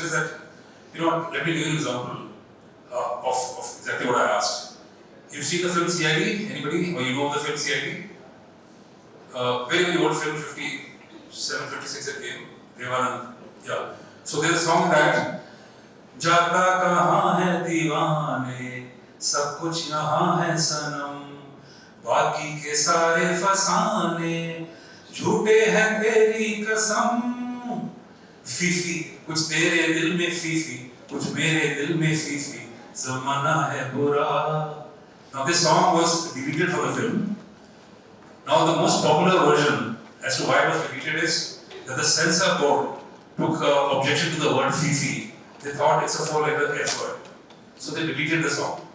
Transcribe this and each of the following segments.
is that, let me give you an example of exactly what I asked. You've seen the film CID? Anybody? Or you know the film CID? Very, very old film, 57, 56 it came. Devanand. Yeah. So there's a song that जाता कहाँ है दीवाने सब कुछ यहाँ है सनम बाकी के सारे फसाने झूठे हैं तेरी कसम फीफी कुछ तेरे दिल में फीफी कुछ मेरे दिल में फीफी ज़माना है बुरा. Now this song was deleted from the film. Now the most popular version as to why it was deleted is that the censor board took objection to the word fifi. They thought it's a four-letter F word. So they deleted the song.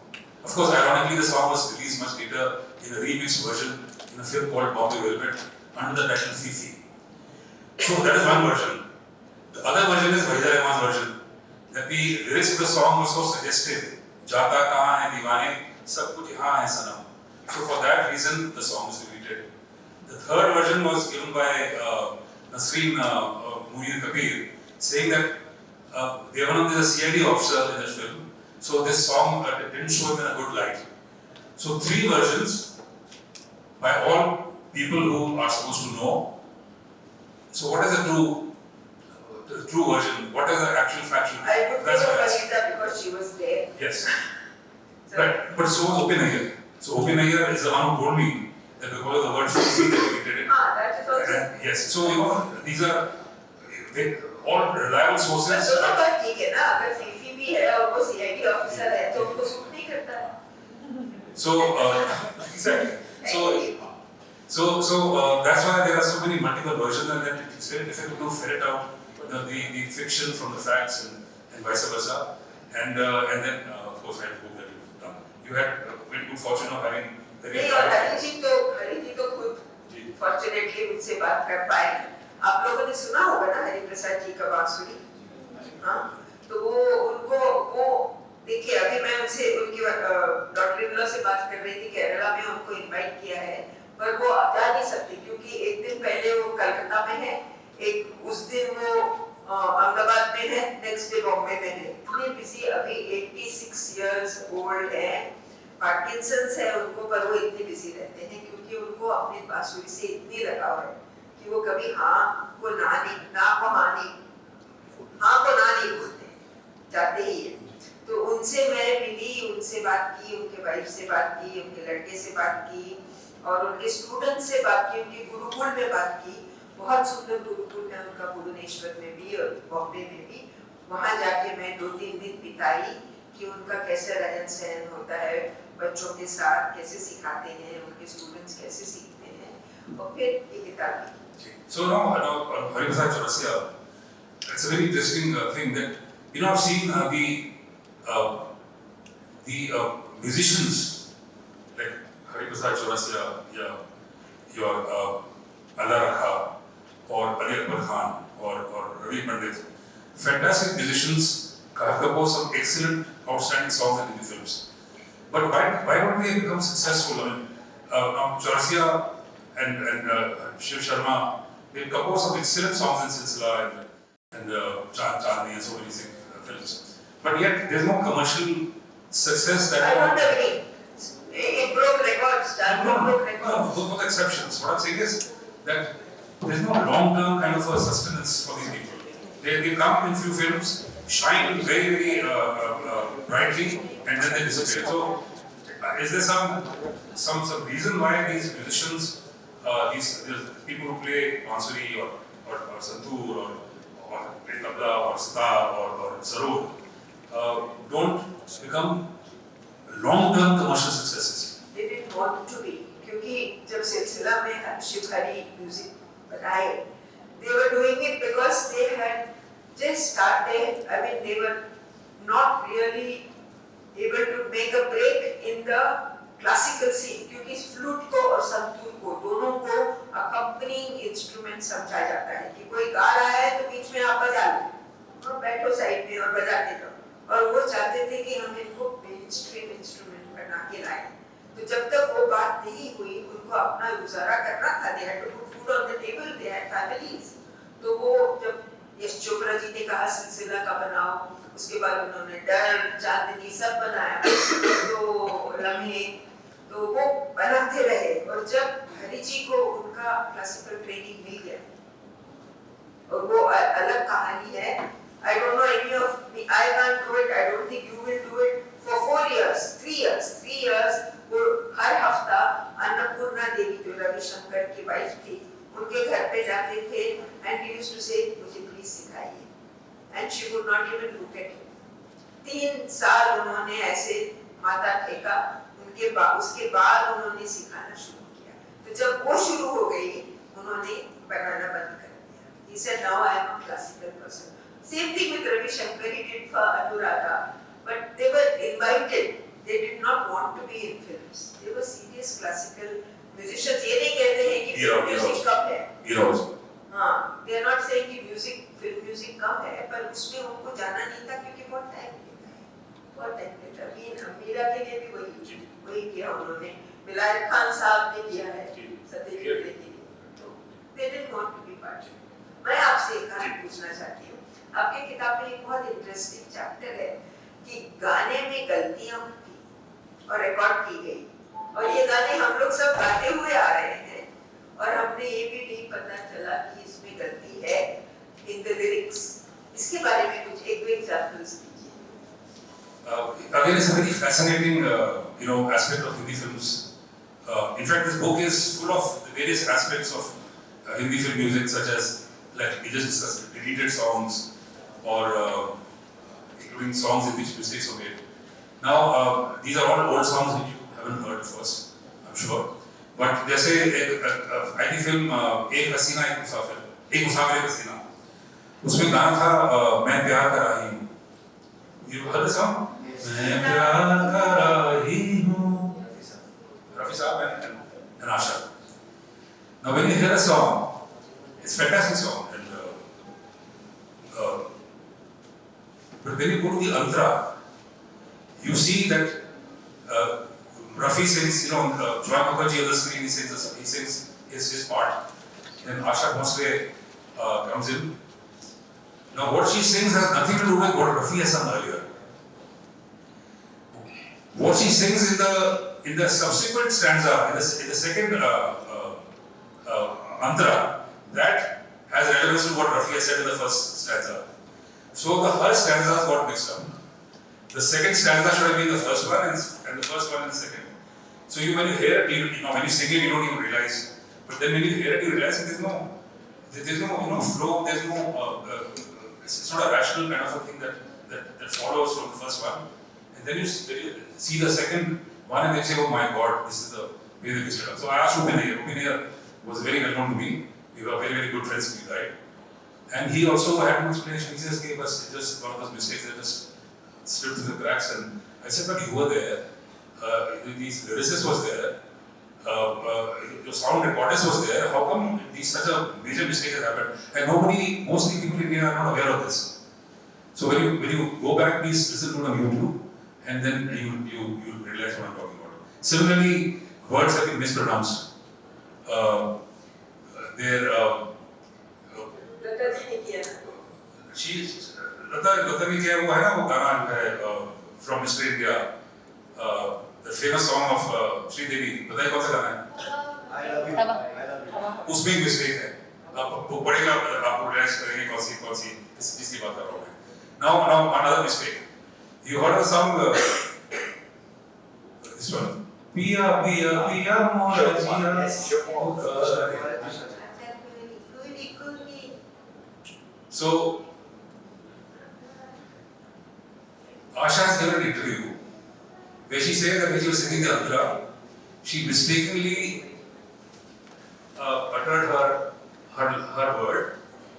Of course, ironically, the song was released much later in a remixed version in a film called Bombay Velvet under the title Fifi. So that is one version. The other version is Wahida Rahman's version. That the lyrics of the song were so suggestive. Jata kahan hai deewane, sab kuch yahan hai sanam. So for that reason, the song was deleted. The third version was given by Nasreen Munir Kabir, saying that Devanand is a CID officer in the film, so this song didn't show him in a good light. So three versions by all people who are supposed to know. So what is the true version? What is the actual factual? I would say Valida because she was there. Yes. But so Open Ayer. So Open Ayer is the one who told me that because of the word Fifi they deleted it. That is also. Yes. So these are all reliable sources. दोनों बात ठीक है ना अगर Phi Phi भी है और वो CID ऑफिसर है तो उनको सूट नहीं करता. So exactly. So that's why there are so many multiple versions and then it's very difficult to ferret out the fiction from the facts and vice versa. And then of course I hope that you've done. You had very good fortune of having very. नहीं और हरी जी तो खुद fortunately मुझसे बात कर पाए. आप लोगों ने सुना होगा ना हरि प्रसाद जी का बांसुरी. हाँ तो वो देखिए अभी मैं उनसे उनकी डॉक्टर इन लॉ से बात कर रही थी केरला में उनको इनवाइट किया है पर वो जा नहीं सकती क्योंकि एक दिन पहले वो कलकत्ता में है एक उस दिन वो अहमदाबाद में है नेक्स्ट डे बॉम्बे में है. इतनी बिजी अभी 86 इयर्स ओल्ड है पार्किंसंस है उनको पर वो इतने बिजी रहते हैं क्योंकि उनको अपनी बांसुरी से इतनी लगाव है कि वो कभी हाँ को ना नहीं बोलते जाते ही है. तो उनसे मैं मिली उनसे बात की उनके वाइफ से बात की उनके लड़के से बात की और उनके स्टूडेंट से बात की उनके गुरुकुल में बात की. बहुत सुंदर गुरुकुल है उनका भुवनेश्वर में भी और बॉम्बे में भी. वहाँ जाके मैं 2-3 दिन बिताई कि उनका कैसे रहन सहन होता है बच्चों के साथ कैसे सिखाते हैं उनके स्टूडेंट्स कैसे सीखते हैं और फिर ये किताब. So now Hari Prasad Chaurasia, it's a very interesting thing that I've seen the musicians like Hari Prasad Chaurasia, your Allah Rakha or Ali Akbar Khan or Ravi Pandit, fantastic musicians have composed some excellent, outstanding songs in Hindi films. But why don't they become successful? I mean, Chaurasia and Shiv Sharma, they composed some excellent songs in Silsila and Chandni and so many films. But yet, there's no commercial success that. I don't agree. It broke records. Broke records. Those were the exceptions. What I'm saying is that there's no long-term kind of a sustenance for these people. They come in few films, shine very, very brightly, and then they disappear. So, is there some reason why these musicians, these people who play bansuri or santoor or play tabla or sitar or sarod, don't become long-term commercial successes? They didn't want to be, क्योंकि जब सिलसिला में शिव हरी music बनाए, they were doing it because they had just started. I mean, they were not really able to make a break in the classical scene, क्योंकि flute को और संतूर को दोनों को accompanying instrument समझा जाता है कि कोई गा रहा है तो बीच में आप बजा लो और बैठो साइड में और बजाते जाओ. और वो चाहते थे कि हम इनको मेनस्ट्रीम इंस्ट्रूमेंट बना के लाएं. तो जब तक वो बात नहीं हुई उनको अपना गुजारा करना था. They had to put food on the table. They had families. तो वो जब यश चोपड़ा जी ने कहा सिलसिला का बनाओ उसके बाद उन्होंने डर, चांदनी सब बनाया, तो लम्हे, तो वो बनाते रहे। और जब हरी जी को उनका क्लासिकल ट्रेनिंग मिल गया, और वो अलग कहानी है। I don't know any of me, I can't do it, I don't think you will do it. For 4 years, 3 years, वो हर हफ्ता अन्नपूर्णा देवी जो रविशंकर की वाइफ थी, उनके घर पे जाते थे, and he used to say, मुझे प्लीज सिखाइए, and she would not even look at him. 3 साल उन्होंने ऐसे माथा टेका, उसके बाद उन्होंने सिखाना शुरू किया। तो जब वो शुरू हो गई, उन्होंने बनाना बंद कर दिया। He said, now I am a classical person. Same thing with Ravi Shankar, he did for Anuradha, but they were invited. They did not want to be in films. They were serious classical musicians. ये नहीं कहते हैं कि film music कम है. Heroes. हाँ, they are not saying कि film music कम है, पर उसमें उनको जाना नहीं था क्योंकि बहुत टाइम लेता है. बहुत टाइम लेता है. मीरा के लिए भी वही किया उन्होंने. बिलाल खान साहब ने किया है. सत्यजीत रे के लिए. तो they didn't want to be part. मैं आपसे एक बात पूछना चाहती हूँ. आपके किताब में एक बहुत इंटरेस्टिंग चैप्टर है कि गाने में गलतियां होती और रिकॉर्ड की गई, और ये गाने हम लोग सब गाते हुए आ रहे हैं, और हमने ये भी नहीं पता चला कि इसमें गलती है इन द लिरिक्स. इसके बारे में कुछ एक दो एग्जांपल्स दीजिए. Again, it's a very fascinating, aspect of Hindi films. In fact, this book is full of the various aspects of Hindi film music, such as, like we just discussed, deleted songs, or including songs in which mistakes were made. Now, these are all old songs which you haven't heard, of course, I'm sure. But जैसे आई थी film एक हसीना एक मुसाफिर एक हसीना, उसमें गाना था मैं प्यार कर रही हूँ. You heard the song? मैं प्यार कर रही हूँ. Rafi Saab and Asha. Now, when you hear a song, it's a fantastic song. But when you go to the Antra, you see that Rafi sings, Joy Mukherjee on the screen, he sings his part. Then Asha Bhosle comes in. Now what she sings has nothing to do with what Rafi has sung earlier. What she sings in the subsequent stanza, in the second Antra, that has relevance to what Rafi has said in the first stanza. So her stanzas got mixed up. The second stanza should have been the first one, and the first one and the second. So when you hear it, when you sing it, you don't even realize. But then when you hear it, you realize that there's no flow. There's no. It's not a rational kind of a thing that follows from the first one. And then you see the second one, and they say, "Oh my God, this is the way they mixed it up." So I asked Rupi was very well known to me. We were very, very good friends when he died. And he also had no explanation. He just gave us just one of those mistakes that just slipped through the cracks. And I said, but you were there. The lyricist was there. Your sound recordist was there. How come such a major mistake has happened? And mostly people in India are not aware of this. So when you go back, please listen to it on YouTube, and then you realize what I'm talking about. Similarly, words have been mispronounced. लता ने किया वो है ना वो गाना जो है from Mr. India, the famous song of Sridevi, बताइए कौन सा गाना है? I love you. उसमें एक मिस्टेक है. आपको पढ़ेगा, आपको रियलाइज करेंगे कौन सी किसकी बात कर रहा हूँ मैं. Now another mistake. You heard the song this one. पिया पिया पिया मोरा जिया. So Asha has given an interview where she said that when she was singing the Antra, she mistakenly uttered her word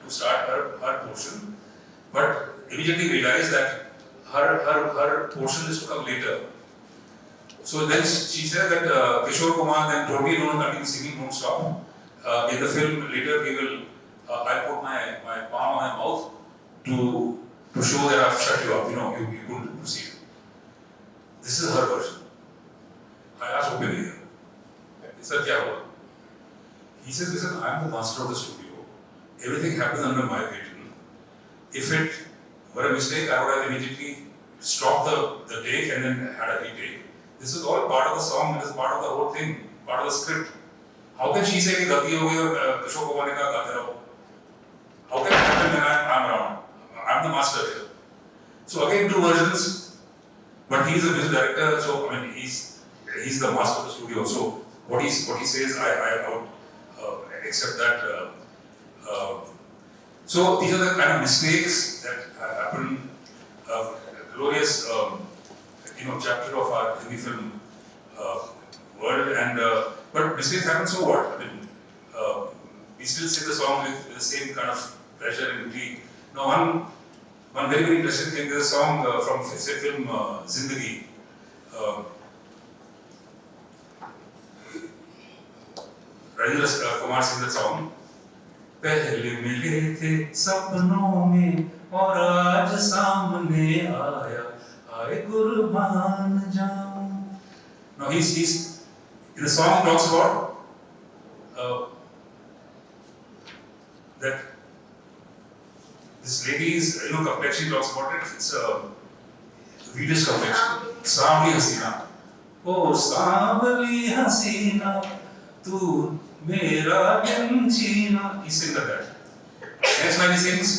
to start her portion, but immediately realized that her portion is to come later. So then she said that Kishore Kumar and Toby don't continue singing non-stop. In the film later we will, I put my palm on my mouth to show that I've shut you up. You couldn't proceed. This is her version. I asked Rupi, sir, kya hua? He says, listen, I'm the master of the studio. Everything happens under my vision. If it were a mistake, I would have immediately stopped the take and then had a retake. This is all part of the song, it is part of the whole thing, part of the script. How can she say कि गलती हो गई और Kishore Kumar ने कहा गाते रहो? How can it happen when I'm around? I'm the master here. So again, two versions, but he's a music director, so I mean he's the master of the studio. So what he says, I would accept that. So these are the kind of mistakes that happen. Glorious, chapter of our Hindi film world, and but mistakes happen. So what? I mean, we still sing the song with the same kind of pleasure and glee. Now, one very very interesting thing. There's a song from say film Zindagi. Rajendra Kumar sings that song. पहले मिले थे सपनों में और आज सामने आया आए कुर्बान जाऊं. Now he's in the song talks about that this lady's complexion talks about it. It's a Swedish complexion. Saamli Hasina. Oh Saamli Hasina, tu मेरा दिन जीना. He sings like that. Next line he sings,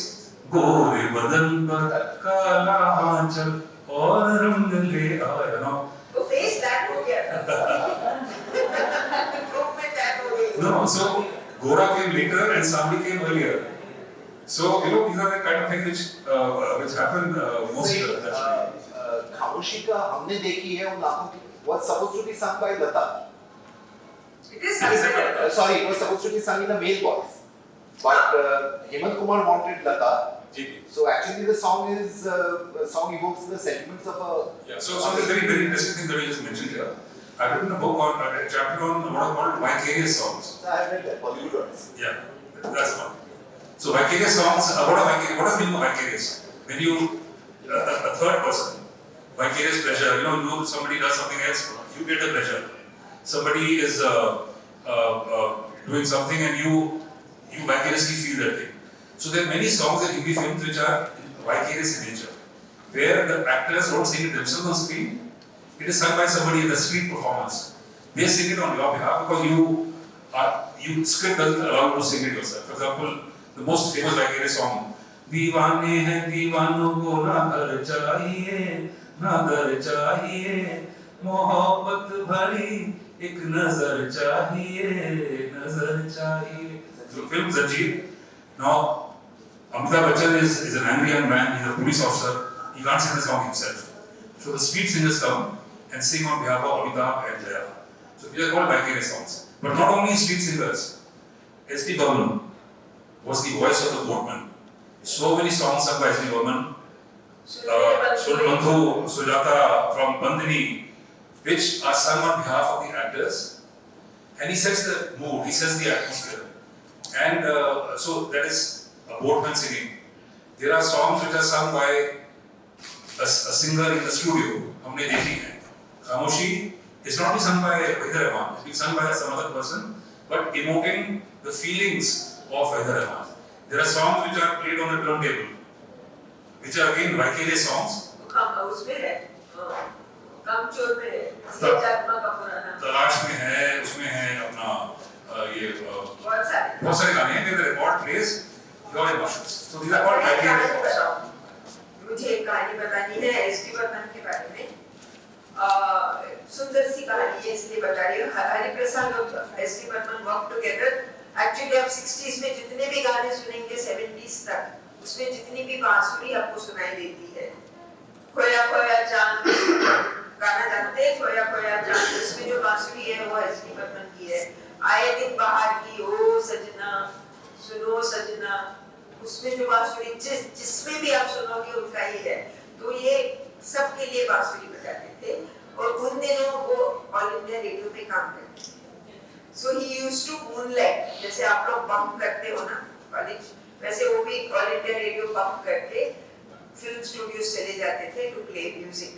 गोरे बदन पर काला आंचल और रंग ले आया. No. तो face that हो गया. Group में that हो गई. No, so Gora came later and Samli came earlier. So these are the kind of things which happen most of the time. खामोशी का हमने देखी है उन आंखों की. What's supposed to be sung by Lata? It is something. Sorry, it was supposed to be sung in a male voice, but Hemant Kumar wanted Lata. So actually, the song evokes the sentiments of a. Yeah. So there's very very interesting thing that you just mentioned here. I've written a book on a chapter on what are called vicarious songs. So I read that Bollywood ones. Yeah, that's one. So vicarious songs. What does mean by vicarious? When you a third person, vicarious pleasure. Somebody does something else, you get a pleasure. Somebody is doing something and you vicariously feel that thing. So there are many songs in Hindi films which are vicarious in nature, where the actors don't sing it themselves on screen. It is sung by somebody in the street performance. They sing it on your behalf because script doesn't allow you to sing it yourself. For example, the most famous vicarious song, दीवाने हैं दीवानों को ना घर चाहिए ना घर चाहिए मोहब्बत भरी एक नजर चाहिए. So film Zanjeer. Now Amitabh Bachchan is an angry young man. He's a police officer. He can't sing the song himself. So the street singers come and sing on behalf of Amitabh and Jaya. So these are called vicarious songs. But not only street singers. S.D. Burman was the voice of the boatman. So many songs sung by S.D. Burman. Sulbandhu, Sujata from Bandini, which are sung on behalf of the actors, and he sets the mood, he sets the atmosphere, and so that is a boatman singing. There are songs which are sung by a singer in the studio. हमने देखी है. खामोशी is not sung by Wahid Rahman, it's being sung by some other person, but emoting the feelings of Wahid Rahman. There are songs which are played on the turntable, which are again vicarious songs. उसमें है. कामचोर में है. सीतात्मा का पुराना. तलाश में है, उसमें है अपना ये बहुत सारे गाने हैं. The record plays your emotions. So these are called vicarious songs. मुझे एक कहानी बतानी है एस.डी. बर्मन के बारे में. सुंदर सी कहानी है इसलिए बता रही हूँ. हरिप्रसाद और SD. Burman work together. Actually आप 60s में जितने भी गाने सुनेंगे 70s तक, उसमें जितनी भी बांसुरी आपको सुनाई देती है. खोया खोया चांद गाना जानते हैं. खोया खोया चांद उसमें जो बांसुरी है वो एस.डी. बर्मन की है. आए दिन बाहर की ओ सजना सुनो सजना, उसमें जो बांसुरी जिसमें भी आप सुनोगे उनका ही है. तो ये सबके लिए बांसुरी बजाते थे और उन दिनों वो ऑल इंडिया रेडियो पे काम करते थे. So he used to moonlight, जैसे आप लोग बम्प करते हो ना कॉलेज, वैसे वो भी ऑल इंडिया रेडियो बम्प करके फिल्म स्टूडियोज चले जाते थे टू प्ले म्यूजिक.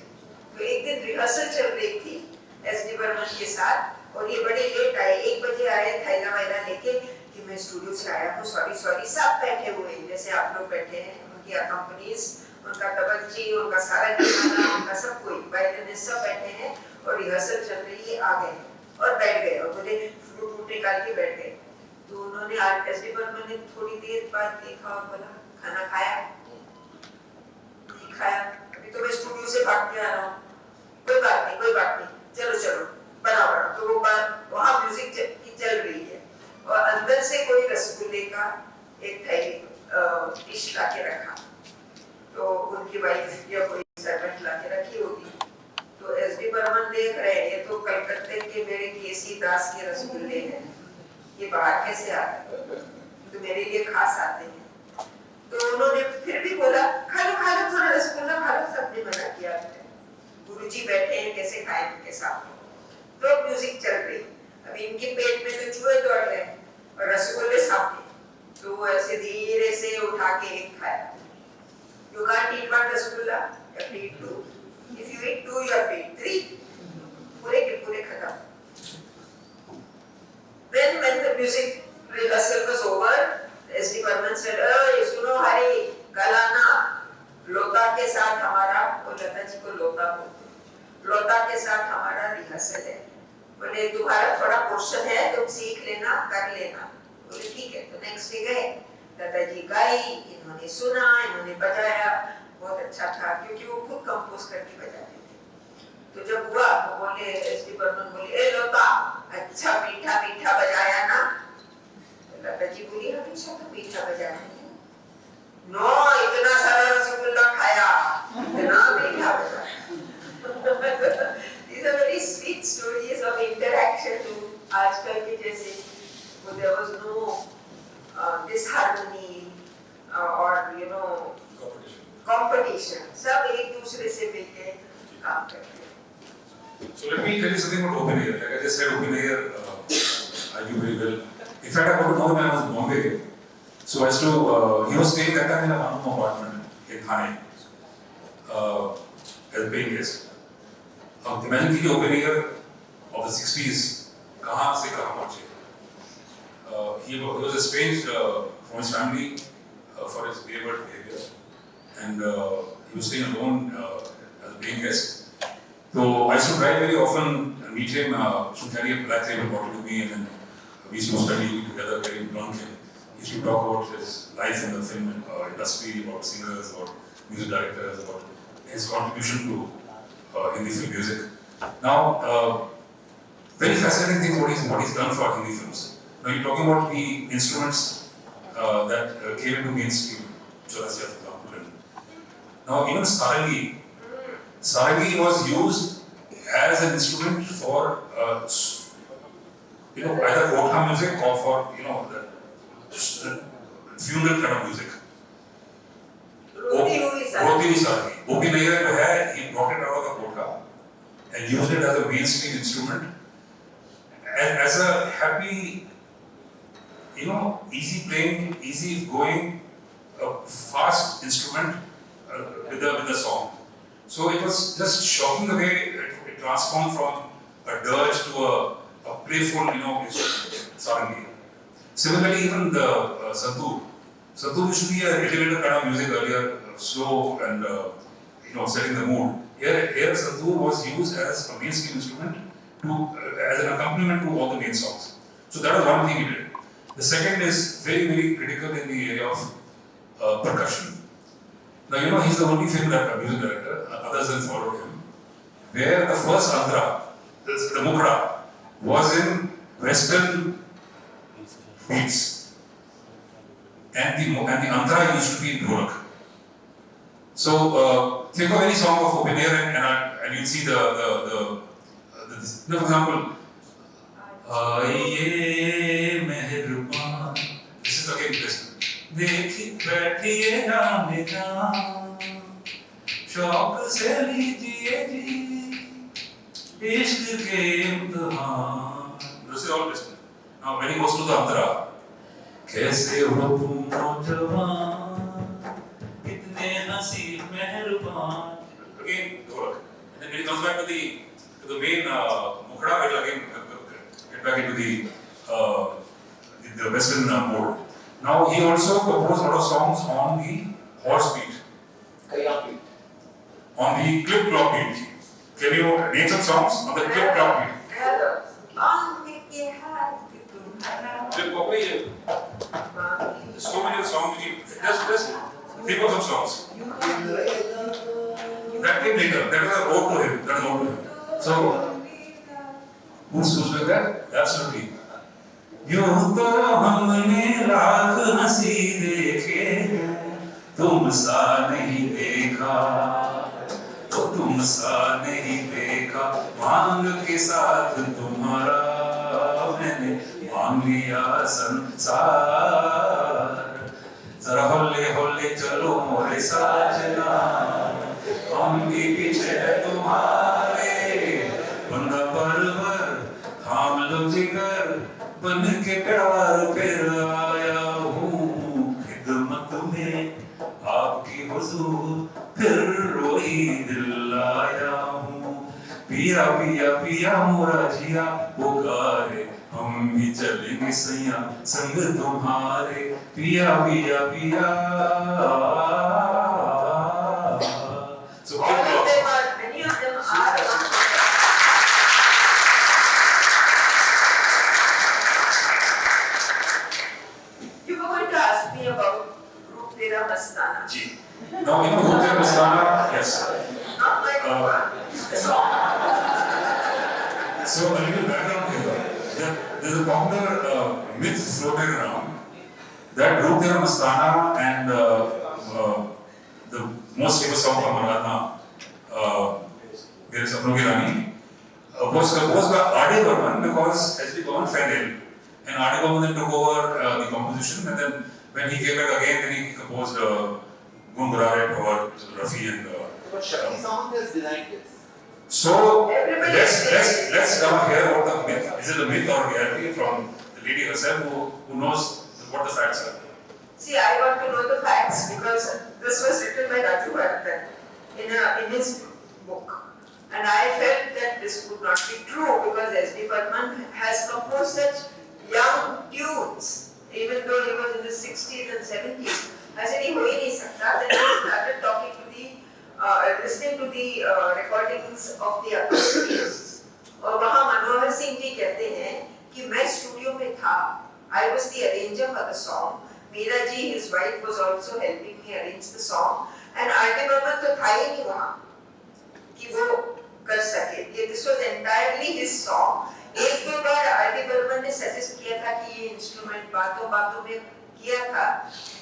तो एक दिन रिहर्सल चल रही थी एस.डी. बर्मन के साथ और ये बड़े लेट आए. 1 बजे आए थैला वैला लेके कि मैं स्टूडियो से आया हूँ, सॉरी सब बैठे हुए हैं जैसे आप लोग बैठे हैं. उनकी कंपनीज, उनका तबज्जी, उनका सारा गिराना, उनका सब कोई वायलिनिस्ट सब बैठे हैं और रिहर्सल चल रही है, आ गए और बैठ गए और बोले फ्लूट निकाल के बैठ गए। तो उन्होंने एसडी बर्मन ने थोड़ी देर बाद देखा और बोला खाना खाया? नहीं खाया, अभी तो मैं स्टूडियो से भाग के आ रहा हूँ। कोई बात नहीं, चलो चलो बना। तो वो बात वहाँ म्यूजिक की चल रही है और अंदर से कोई रसगुल्ले का एक थैली डिश ला के रखा, तो उनकी वाइफ या कोई सर्वेंट ला के रखी होगी। तो एसडी बर्मन देख रहे हैं, ये तो कलकत्ते के मेरे केसी दास के रसगुल्ले हैं, ये बाहर कैसे आ गए, तो मेरे लिए खास आते हैं। तो उन्होंने फिर भी बोला खा लो थोड़ा रसगुल्ला खा लो, सबने मना किया। गुरुजी बैठे हैं, कैसे खाएं उनके साथ। तो म्यूजिक चल रही, अभी इनके पेट में तो चूहे दौड़ रहे हैं और रसगुल्ले सामने, तो वो ऐसे धीरे से उठा के एक खाया। You can't eat one rasgulla, you have to eat two. If you eat two, you have to eat three. पूरे के पूरे खत्म। Then when the music rehearsal was over, S.D. Burman said, "ये सुनो हरी, गलाना लोता के साथ हमारा," वो लता जी को लोता बोलते, "लोता के साथ हमारा रिहर्सल है। बोले तुम्हारा थोड़ा पोर्शन है, तुम सीख लेना, कर लेना।" बोले ठीक है। तो नेक्स्ट डे गए, दादाजी गाई, इन्होंने सुना, इन्होंने बजाया, बहुत अच्छा था क्योंकि वो खुद कंपोज करके बजाते थे। तो जब हुआ तो बोले एसडी बर्मन बोले, ए लोता अच्छा मीठा बजाया ना? तो दादाजी बोली हमेशा तो मीठा बजाया है। नो, इतना सारा रसगुल्ला खाया, इतना मीठा बजाया। These are very sweet stories of interaction आजकल के जैसे, there was no disharmony or competition. सब एक दूसरे से मिलके काम करते हैं। So let me tell you something about open air. Like I just said, open air, I do very well. In fact, I got to know him when I was in Bombay. So I used to, he was staying that time in a one-room apartment in Thane as a paying guest. Imagine the open air of the 60s, कहाँ से कहाँ पहुँचे. He was estranged from his family for his wayward behavior, and he was staying alone as a paying guest. So I used to drive very often and meet him. He used to carry a black label bottle to me, and then we used to study together, very drunk. He used to talk about his life in the film industry, about singers, about music directors, about his contribution to Hindi film music. Now, very fascinating thing what he's done for Hindi films. Now you're talking about the instruments that came into mainstream, Chaurasia for example. Now even sarangi was used as an instrument for either kotha music or for the funeral kind of music. रोती हुई sarangi. O.P. Nair जो है, he brought it out of the kotha and used it as a mainstream instrument and as a happy, easy playing, easy going, fast instrument with the song. So it was just shocking the way it transformed from a dirge to a playful, sarangi. Similarly, even the santoor. Santoor used to be an elevator kind of music earlier, slow and setting the mood. Here santoor was used as a mainstream instrument as an accompaniment to all the main songs. So that was one thing he did. The second is very, very critical in the area of percussion. Now he's the only film music director, others then followed him, where the first andhra, the mukra, was in western beats, and the andhra used to be in dholak. So think of any song of open air and you'll see the for example, Aaye mehrban. This is again this. देखी बैठिए राम जान, शौक से लीजिए जी इश्क के इम्तिहान. This is all listening. Now when he goes to the Andhra, कैसे हो तुम नौजवान, कितने नसीब मेहरबान. Again, Dholak. And then when he comes back to the main mukra, it will again get back into the western mode. Now he also composed a lot of songs on the horse beat. the clip clock beat. Can you name some songs on the clip clock beat? Clip clock beat. There's so many songs. Just think of some songs. That came later. That was ode to him. That is ode to him. So, who's like that? Absolutely. यूं तो हमने लाख हंसी देखे, तुम सा नहीं देखा, तो तुम सा नहीं देखा, मांग के साथ तुम्हारा मैंने मांग लिया संसार, जरा होले होले चलो मोरे साजना, हम भी पीछे है तुम्हारे, बंदा परवर थाम लो जिगर, बन के प्यार फिर आया हूँ खिदमत में आपकी हुजूर, फिर वही दिल आया हूँ, पिया पिया पिया मोरा जिया पुकारे, हम भी चलेंगे सैया संग तुम्हारे, पिया पिया पिया. So all of them are, many of them are. You were going to ask me about Roop Tera Mastana. Ji. Now you know Roop Tera Mastana. Yes. Not my song. So a little background here. There's a popular myth floating around that Roop Tera Mastana and the most famous song from Maratha, Mere Sapno Ki Rani, was composed by R.D. Burman because S.D. Burman fell ill. And R.D. Burman then took over the composition, and then when he came back again, then he composed Gun Burare, Bhavar, Rafi and But Shakti Sound has denied this. So let's now hear what the myth is. It a myth or reality from the lady herself who knows what the facts are? See, I want to know the facts because this was written by Raju Bharathan in his book. And I felt that this would not be true because S.D. Burman has composed such young tunes, even though he was in the 60s and 70s. I said, he ho hi nahi sakta. Then he started talking to listening to the recordings of the acoustics. और वहाँ मनोहर सिंह जी कहते हैं कि मैं studio में था. I was the arranger for the song. Meera ji, his wife, was also helping me arrange the song. And R.D. Burman तो था ही नहीं वहाँ कि वो कर सके. This was entirely his song. एक दो बार R.D. Burman ने suggest किया था कि ये इंस्ट्रूमेंट बातों बातों में किया था,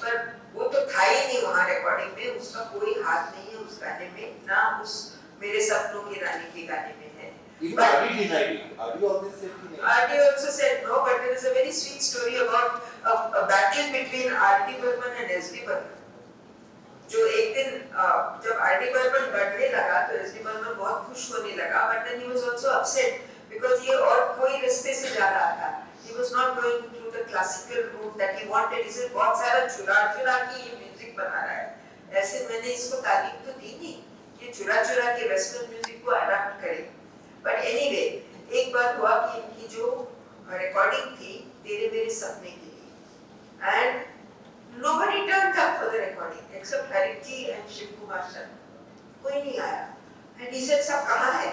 पर वो तो था ही नहीं वहाँ रिकॉर्डिंग में. उसका कोई हाथ नहीं है उस गाने में, ना उस मेरे सपनों की रानी के गाने में है. Even R.D. denied it. R.D. always said he denied it. R.D. also said no, but there is a very sweet story about a battle between R.D. Burman and S.D. Burman. जो एक दिन जब R.D. Burman बढ़ने लगा तो S.D. Burman बहुत खुश होने लगा, but then he was also upset because ये और कोई रास्ते से जा रहा था. He was not going through the classical route that he wanted. He said बहुत सारा चुरा के ये म्यूजिक बना रहा है. ऐसे मैंने इसको तालीम तो दी नहीं कि चुरा के वेस्टर्न म्यूजिक को अडॉप्ट करे. But anyway, एक बार हुआ कि इनकी जो रिकॉर्डिंग थी तेरे मेरे सपने के लिए, and nobody turned up for the recording except Harit ji and Shiv Kumar sir. कोई नहीं आया. And he said सब कहाँ है?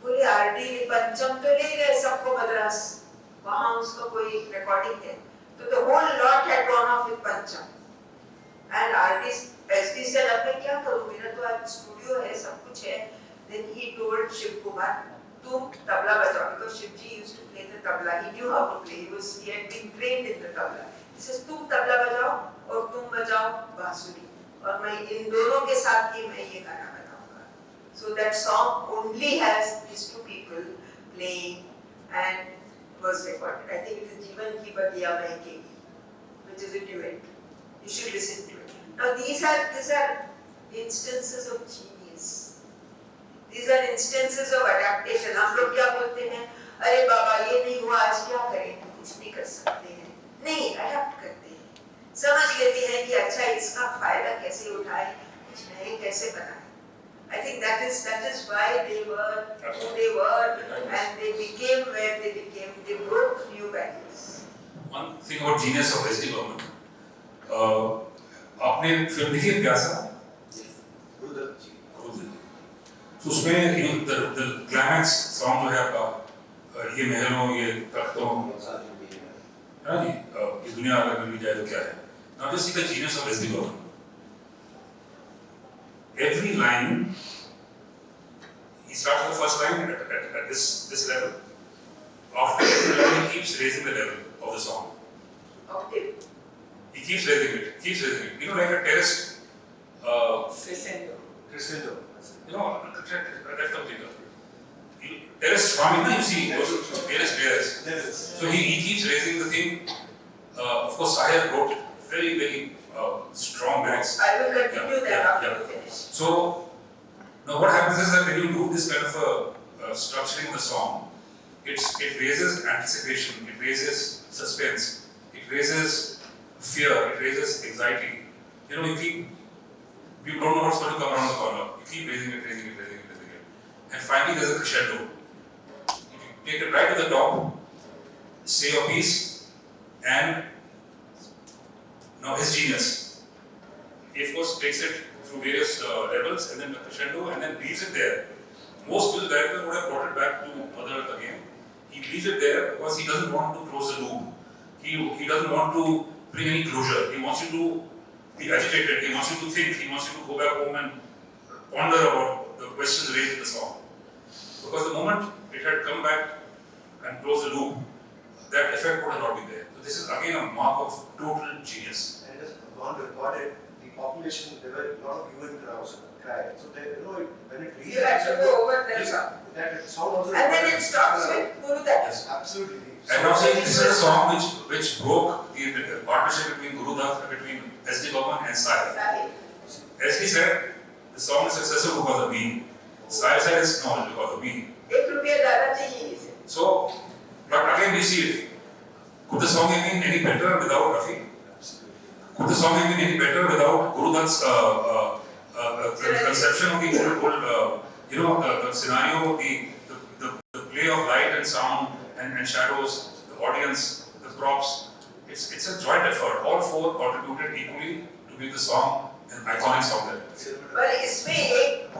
बोले R.D. ने पंचम तो ले गए सबको मद्रास. वहाँ उसका कोई रिकॉर्डिंग है. तो the whole lot had gone off with पंचम. And S.D. said अब मैं क्या करूँ? मेरा तो आज स्टूडियो है, सब कुछ है. Then he told Shiv Kumar, तुम तबला बजाओ, because Shiv ji used to play the tabla. He knew how to play. He had been trained in the tabla. He says, तुम तबला बजाओ और तुम बजाओ बांसुरी, और मैं इन दोनों के साथ ही मैं ये गाना बनाऊंगा. So that song only has these two people playing and was recorded. I think it is Jeevan Ki Bagiya Mehkegi, which is a duet. You should listen to it. Now these are instances of genius. These are instances of adaptation. हम लोग क्या बोलते हैं? अरे बाबा ये नहीं हुआ, आज क्या करें? कुछ नहीं कर सकते हैं. नहीं, अडैप्ट करते हैं. समझ लेते हैं कि अच्छा इसका फायदा कैसे उठाएं, कुछ नए कैसे बनाएं. I think that is why they were who they were, and they became where they became. They broke new barriers. One thing about genius of S.D. Burman. आपने फिल्म देखी है प्यासा? Yes. Rudra ji. So उसमें the climax song जो है आपका ये महलों ये तख्तों है ना जी ये दुनिया अगर मिल जाए तो क्या है. Now just see the genius of S.D. Burman. Every line, he starts the first line at this level. After every line, he keeps raising the level of the song. Octave. He keeps raising it, You know, like a terraced. Crescendo. You know, that's something. Terraced farming, you see, those various layers. So he keeps raising the thing. Of course, Sahir wrote very, very strong lyrics. I will continue that after you finish. So, now what happens is that when you do this kind of a structuring of the song, it raises anticipation, it raises suspense, it raises fear, it raises anxiety. You know, you don't know what's going to come around the corner. You keep raising it. And finally there's a crescendo. You take it right to the top, say your piece, and now his genius. He of course takes it through various levels and then the crescendo and then leaves it there. Most music directors would have brought it back to Mother Earth again. He leaves it there because he doesn't want to close the loop. He doesn't want to bring any closure. He wants you to be agitated. He wants you to think. He wants you to go back home and ponder about the questions raised in the song. Because the moment it had come back and closed the loop, that effect would have not been there. So this is again a mark of total genius. And just gone recorded, the population, there were a lot of human crowds crying. So they, you know, when it reaches, You have to go over there. that sound also. And then it stops with Guru Dutt. Yes, absolutely. And now see, this is a song which broke the partnership between Guru Dutt, between S.D. Burman and Sahir. S.D. said, the song is successful because of me. Sahir said it's not because of me. So, but again we see it. Could the song have been any better without Rafi? Could the song have been any better without Guru Dutt's conception of the whole, the scenario, the play of light and sound and shadows, the audience, the props? It's a joint effort. All four contributed equally to make the song an iconic song. पर इसमें एक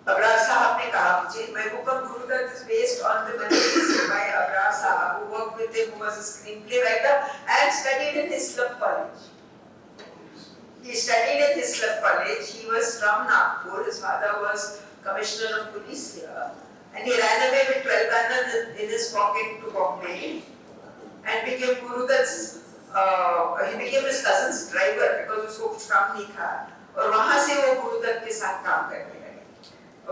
अबरार साहब ने कहा मुझे महबूबा Guru Dutt is based on the manuscript by Abrar Sahab who worked with him, who was a screenplay writer and studied in Hislop College. He studied in Hislop College. He was from Nagpur. His father was commissioner of police here, and he ran away with 12 gunners in his pocket to Bombay and became Guru Dutt's. He became his cousin's driver because उसको कुछ काम नहीं था और वहाँ से वो गुरु दत्त के साथ काम करने लगे.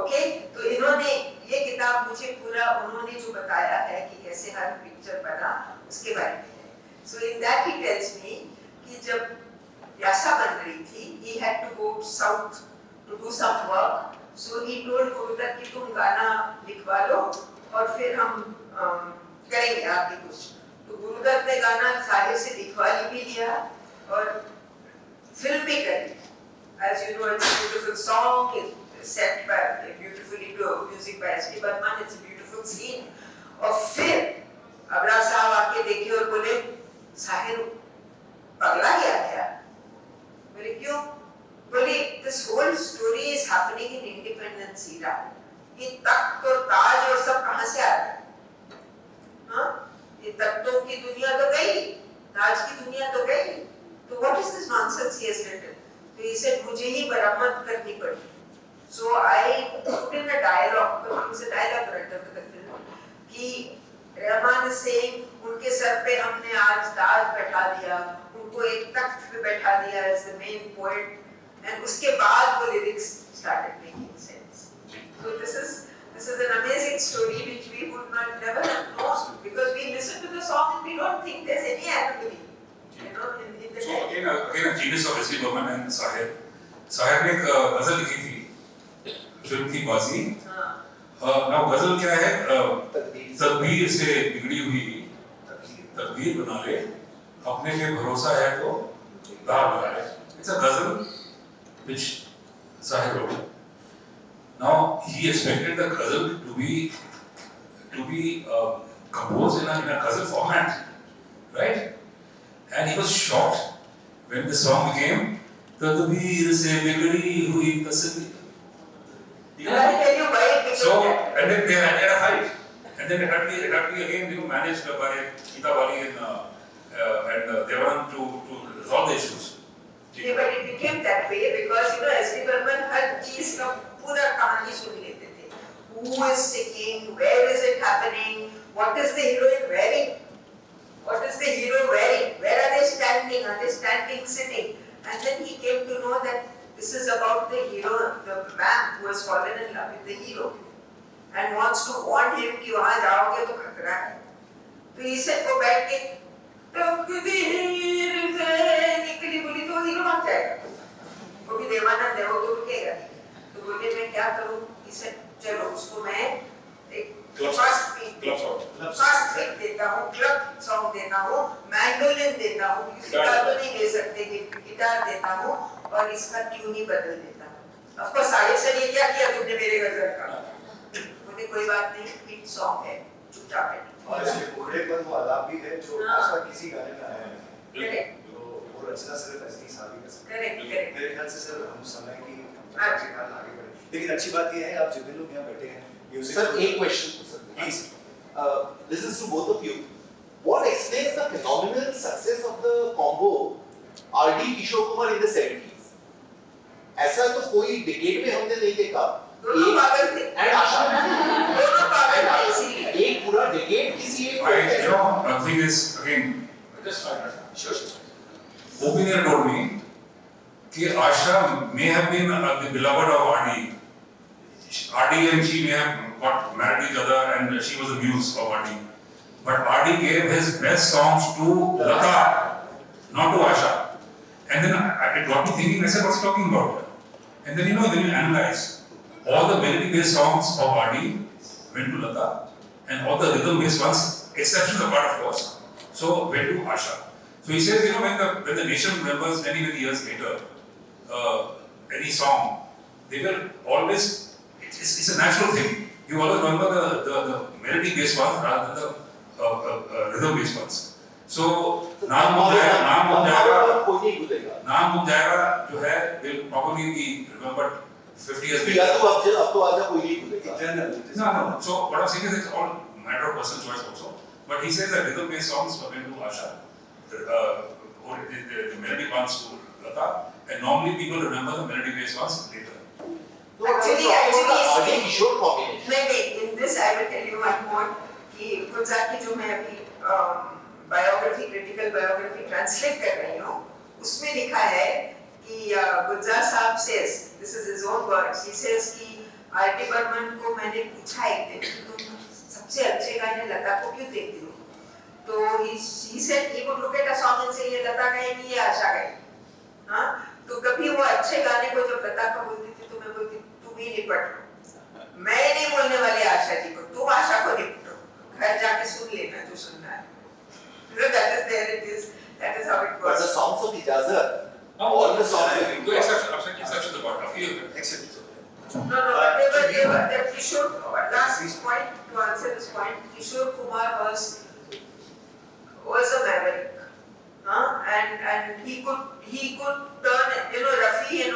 ओके, तो इन्होंने ये किताब मुझे पूरा उन्होंने जो बताया है कि कैसे हर पिक्चर बना उसके बारे में है. So in that he tells me कि जब यासा बन रही थी, he had to go south to do some work. So he told Guru Dutt कि तुम गाना लिखवा लो और फिर हम करेंगे आगे कुछ. तो गुरु दत्त ने गाना साहिर से लिखवा भी लिया और फिल्म भी करी. As you know, it's a beautiful song. It's set by beautifully to music by S.D. Burman. It's a beautiful scene. और फिर अबरार साहब आके देखे और बोले साहिर पगला गया क्या? बोले क्यों? बोले this whole story is happening in independence era. ये तख्त और ताज और सब कहाँ से आ गए? हाँ? ये तख्तों की दुनिया तो गई, ताज की दुनिया तो गई. तो what is this nonsense he has written? So he said मुझे ही बरामद करनी पड़ी. So I put in a dialogue, because he was a dialogue writer for the film, कि रहमान is saying उनके सर पे हमने आज ताज बैठा दिया, उनको एक तख्त पे बैठा दिया as the main poet, and उसके बाद वो lyrics started making sense. So this is an amazing story which we would not never have known because we listen to the song and we don't think there's any anomaly. You know, in the so again a genius of S.D. Burman and Sahir. Sahir ने एक गजल लिखी थी film की बाजी. now गजल क्या है? तकदीर से बिगड़ी हुई तकदीर बना ले, अपने पे भरोसा है तो दार बना ले. It's a ghazal which Sahir wrote. Now he expected the ghazal to be composed in a ghazal format, right? And he was shocked when the song became तकदीर से बिगड़ी हुई तस्वीर. And I'll tell you why it became So, that. and then they had a fight. And then it had to be again, managed by Geeta Bali and Devan to resolve the issues. Yeah, but it became that way because S.D. Burman हर चीज का पूरा कहानी सुन लेते थे. Who is singing? Where is it happening? What is the heroine wearing? What is the hero wearing? Where are they standing? Are they standing, sitting? And then he came to know that this is about the hero, the man who has fallen in love with the hero and wants to warn him कि वहाँ जाओगे तो खतरा है. तो इसे को बैठ के निकली बोली तो हीरो भाग जाएगा. वो भी देवानंद है, वो तो रुकेगा. तो बोले मैं क्या करूँ? इसे चलो उसको मैं एक फर्स्ट बीट देता हूँ, क्लब सॉन्ग देता हूँ, मैंडोलिन देता हूँ, गिटार तो नहीं दे सकते, गिटार देता हूँ और इसका ट्यून ही बदल देता हूँ. Of course साहिर सर ये क्या किया तुमने मेरे गजल का? बोले कोई बात नहीं, हिट सॉन्ग है, चुपचाप है. और इसमें घोड़ेपन वो आलाप भी है जो आज तक किसी गाने में आया नहीं. करेक्ट तो वो रचना सिर्फ ऐसी साबित कर सकती है. Correct correct. मेरे ख्याल से सर हम समय की आगे बढ़े. लेकिन अच्छी बात ये है आप जितने लोग यहाँ बैठे हैं म्यूजिक. Sir, एक question, sir. Please. This is to both of you. What explains the phenomenal success of the combo R.D. Kishore Kumar in the 70s? ऐसा तो कोई decade में हमने नहीं देखा. दोनों पागल थे. And Asha. दोनों पागल थे इसीलिए. एक पूरा decade किसी एक The thing is, again, Just find out. Sure. opinion told me that Asha may have been the beloved of R.D. R.D. and she may have got married each other and she was the muse of R.D. But R.D. gave his best songs to Lata, not to Asha. And then it got me thinking, I said, what's he talking about? And then then you analyze, all the melody-based songs of R.D. went to Lata and all the rhythm-based ones, exceptions apart of course, so went to Asha. So he says, when the nation remembers many years later, any song, they will always, it's a natural thing. You always remember the melody-based ones rather than the rhythm-based ones. So, नाम मुंजाएगा जो है will probably be remembered 50 years later. अब तो आजा कोई नहीं भूलेगा. No. So what I'm saying is it's all matter of personal choice also. But he says that rhythm-based songs were meant to Asha, the melody ones to Lata, and normally people remember the melody-based ones later. Actually, R.D. Kishore combination. नहीं, in this I will tell you one more कि गुलजार की जो मैं अभी biography, critical biography translate कर रही हूँ, उसमें लिखा है कि गुलजार साहब says, this is his own words, he says कि R.D. बर्मन को मैंने पूछा एक दिन कि तुम सबसे अच्छे गाने लता को क्यों देखते हो? तो he said he would look at a song and say ये लता गाएगी ये आशा गाएगी. हाँ, तो कभी वो अच्छे गाने को जब लता को बोलती थी तो मैं बोलती तुम ही निपट लो. मैं नहीं बोलने वाली आशा जी को, तुम आशा को निपटो. घर जाके सुन लेना जो सुनना है. That is there it is. That is how it But the was. songs of Ijazat, all the songs of No exception about I feel Excellent. No, they were that Kishore, last point, to answer this point, Kishore Kumar was a maverick. And he could turn, Rafi and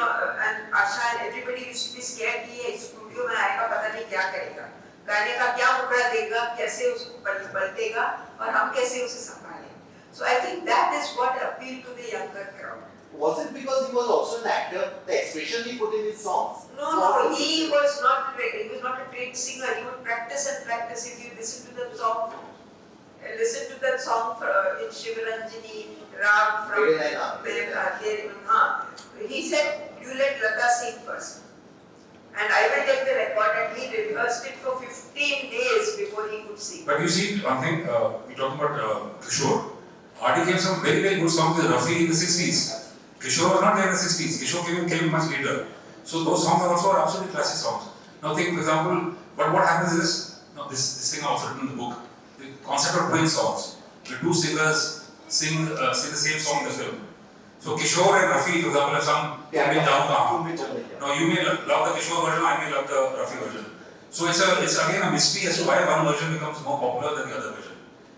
Asha and everybody used to be scared कि ये studio में आएगा पता नहीं क्या करेगा, गाने का क्या मुकरा देगा, कैसे उसको पलटेगा और हम कैसे उसे संभालें. So I think that is what appealed to the younger crowd. Was it because he was also an actor, the expression he put in his songs? No, he was not a trained singer. He would practice and practice. If you listen to that song in Shivaranjani, Ram from he said, you let Lata sing first. And I will take the record and he rehearsed it for 15 days before he could sing. But you see, one thing, we're talking about Kishore. R.D. gave some very good songs with Rafi in the 60s. Kishore was not there in the 60s. Kishore came much later. So those songs are also absolutely classic songs. Now think, for example, but what happens is, this thing I also written in the book, the concept of twin songs. The two singers sing the same song in the film. So Kishore and Rafi, for example, have sung Tum Bin Jao Kahan. Now you may love the Kishore version, I may love the Rafi version. So it's again a mystery as to why one version becomes more popular than the other version.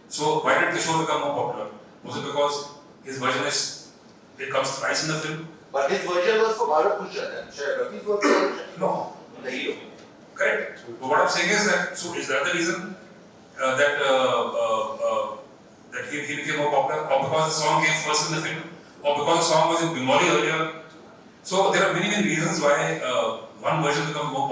So why did Kishore become more popular? Was it because his version it comes thrice in the film? But his version was for Bharat Bhushan and Rafi's was for No. the hero. Correct. But what I'm saying is that, so is that the reason that he became more popular, or because the song came first in the film, or because the song was in Bengali earlier? So there are many reasons why one version becomes more